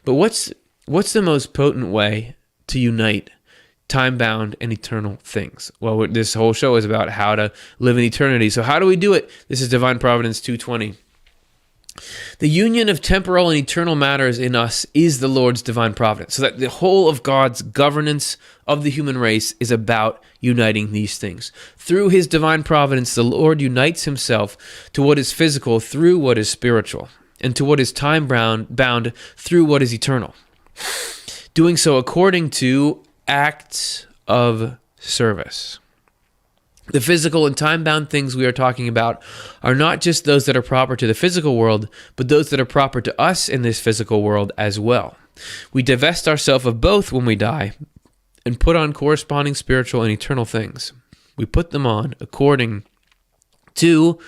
But what's the most potent way to unite time-bound and eternal things? Well, this whole show is about how to live in eternity. So how do we do it? This is Divine Providence 220. The union of temporal and eternal matters in us is the Lord's divine providence. So that the whole of God's governance of the human race is about uniting these things. Through his divine providence, the Lord unites himself to what is physical through what is spiritual, and to what is time-bound through what is eternal. Doing so according to acts of service. The physical and time-bound things we are talking about are not just those that are proper to the physical world, but those that are proper to us in this physical world as well. We divest ourselves of both when we die and put on corresponding spiritual and eternal things. We put them on according to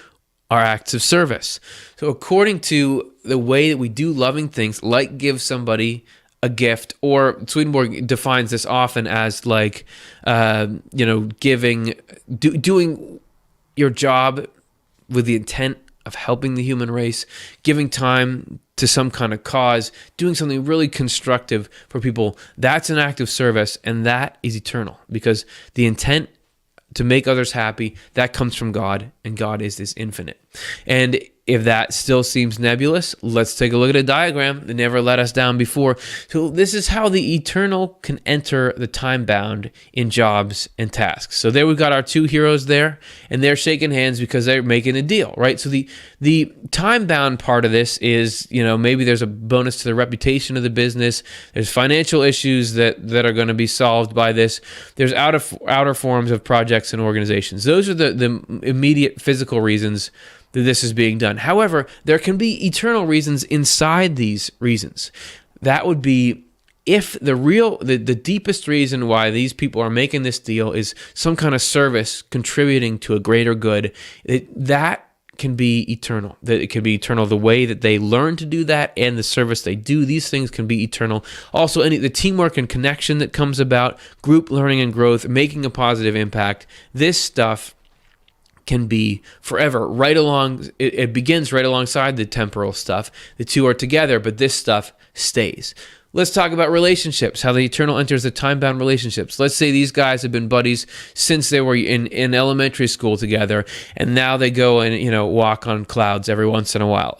our acts of service. So according to the way that we do loving things, like give somebody a gift, or Swedenborg defines this often as like, doing your job with the intent of helping the human race, giving time to some kind of cause, doing something really constructive for people. That's an act of service, and that is eternal, because the intent to make others happy, that comes from God, and God is this infinite. And if that still seems nebulous, let's take a look at a diagram that never let us down before. So this is how the eternal can enter the time-bound in jobs and tasks. So there we've got our two heroes there, and they're shaking hands because they're making a deal, right? So the time-bound part of this is, maybe there's a bonus to the reputation of the business. There's financial issues that are going to be solved by this. There's outer forms of projects and organizations. Those are the immediate physical reasons that this is being done. However, there can be eternal reasons inside these reasons. That would be if the deepest reason why these people are making this deal is some kind of service contributing to a greater good, that can be eternal. That it can be eternal the way that they learn to do that and the service they do. These things can be eternal. Also, the teamwork and connection that comes about, group learning and growth, making a positive impact, this stuff can be forever. It begins right alongside the temporal stuff. The two are together, but this stuff stays. Let's talk about relationships, how the eternal enters the time-bound relationships. Let's say these guys have been buddies since they were in elementary school together, and now they go and walk on clouds every once in a while.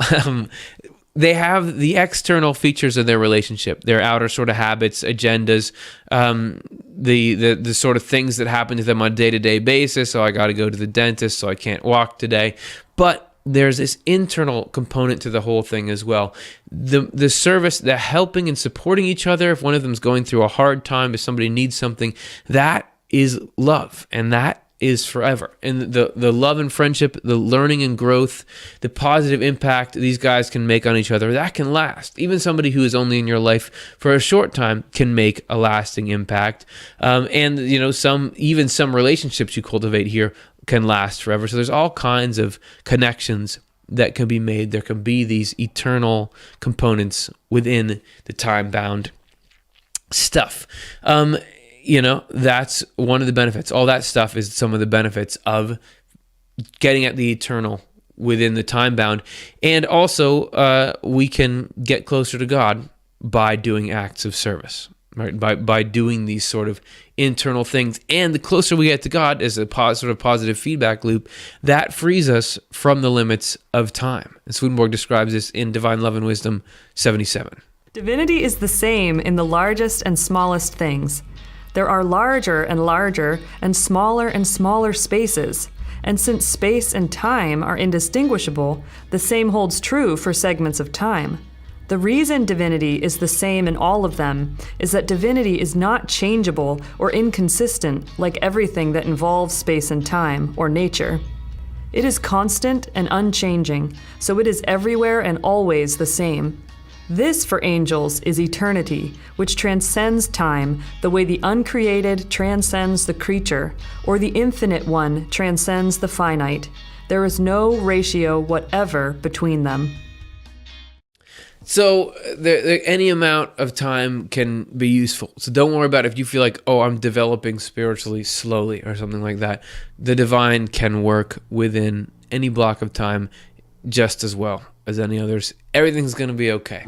They have the external features of their relationship, their outer sort of habits, agendas, the sort of things that happen to them on a day-to-day basis. So I got to go to the dentist, so I can't walk today. But there's this internal component to the whole thing as well. The service, the helping and supporting each other. If one of them's going through a hard time, if somebody needs something, that is love, and that is forever. And the love and friendship, the learning and growth, the positive impact these guys can make on each other, that can last. Even somebody who is only in your life for a short time can make a lasting impact. And some relationships you cultivate here can last forever. So there's all kinds of connections that can be made. There can be these eternal components within the time-bound stuff. That's one of the benefits. All that stuff is some of the benefits of getting at the eternal within the time bound. And also, we can get closer to God by doing acts of service, right? By doing these sort of internal things. And the closer we get to God, as a sort of positive feedback loop, that frees us from the limits of time. And Swedenborg describes this in Divine Love and Wisdom 77. Divinity is the same in the largest and smallest things. There are larger and smaller spaces, and since space and time are indistinguishable, the same holds true for segments of time. The reason divinity is the same in all of them is that divinity is not changeable or inconsistent like everything that involves space and time or nature. It is constant and unchanging, so it is everywhere and always the same. This, for angels, is eternity, which transcends time the way the uncreated transcends the creature, or the infinite one transcends the finite. There is no ratio whatever between them. So any amount of time can be useful. So don't worry about if you feel like, I'm developing spiritually slowly or something like that. The divine can work within any block of time just as well as any others. Everything's going to be okay.